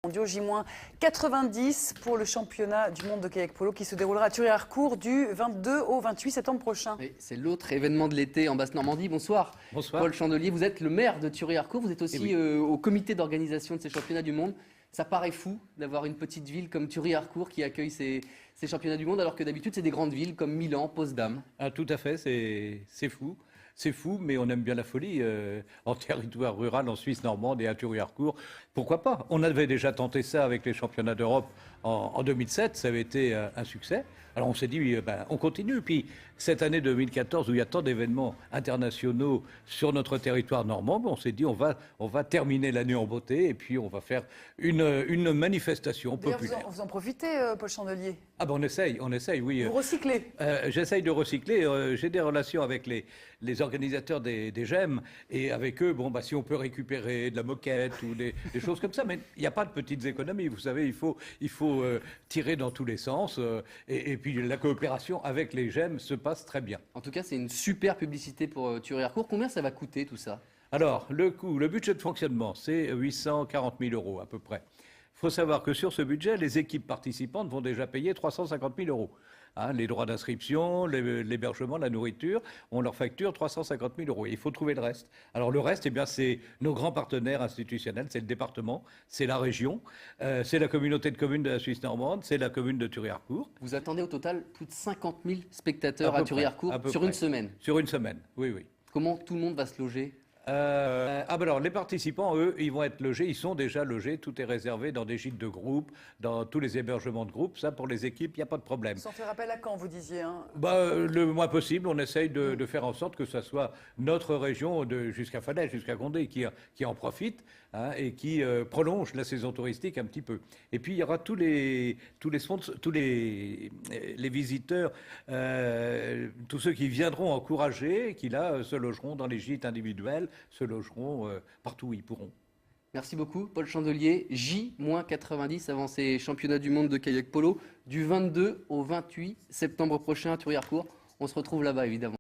mondiaux J-90 pour le championnat du monde de kayak polo qui se déroulera à Thury-Harcourt du 22 au 28 septembre prochain. C'est l'autre événement de l'été en Basse-Normandie. Bonsoir. Bonsoir. Paul Chandelier, vous êtes le maire de Thury-Harcourt, vous êtes aussi au comité d'organisation de ces championnats du monde. Ça paraît fou d'avoir une petite ville comme Thury-Harcourt qui accueille ces championnats du monde, alors que d'habitude c'est des grandes villes comme Milan, Potsdam. Ah, tout à fait, c'est fou. C'est fou, mais on aime bien la folie. En territoire rural, en Suisse normande et à Thury-Harcourt, pourquoi pas? On avait déjà tenté ça avec les championnats d'Europe en 2007, ça avait été un succès. Alors on s'est dit, on continue. Puis cette année 2014, où il y a tant d'événements internationaux sur notre territoire normand, on s'est dit, on va terminer l'année en beauté et puis on va faire une manifestation populaire. D'ailleurs, vous en profitez, Paul Chandelier? Ah ben on essaye, oui. Vous recyclez? J'essaye de recycler. J'ai des relations avec les organisateurs des GEM et avec eux, si on peut récupérer de la moquette ou des choses comme ça, mais il n'y a pas de petites économies. Vous savez, il faut tirer dans tous les sens et puis la coopération avec les GEM se passe très bien. En tout cas, c'est une super publicité pour Thury-Harcourt. Combien ça va coûter tout ça? Alors, le budget de fonctionnement, c'est 840 000 € à peu près. Il faut savoir que sur ce budget, les équipes participantes vont déjà payer 350 000 €. Les droits d'inscription, l'hébergement, la nourriture, on leur facture 350 000 €. Il faut trouver le reste. Alors le reste, c'est nos grands partenaires institutionnels, c'est le département, c'est la région, c'est la communauté de communes de la Suisse normande, c'est la commune de Thury-Harcourt. Vous attendez au total plus de 50 000 spectateurs à Thury-Harcourt sur une semaine? Sur une semaine, oui. Comment tout le monde va se loger? Alors, les participants, eux, ils vont être logés, ils sont déjà logés, tout est réservé dans des gîtes de groupe, dans tous les hébergements de groupe. Ça, pour les équipes, il n'y a pas de problème. Sans faire appel à quand, vous disiez Le moins possible, on essaye de faire en sorte que ce soit notre région, jusqu'à Falaise, jusqu'à Condé, qui en profite et qui prolonge la saison touristique un petit peu. Et puis, il y aura tous les visiteurs, tous ceux qui viendront encourager, qui là se logeront dans les gîtes individuels, se logeront partout où ils pourront. Merci beaucoup, Paul Chandelier. J-90 avant ces championnats du monde de kayak polo du 22 au 28 septembre prochain à Thury-Harcourt. On se retrouve là-bas, évidemment.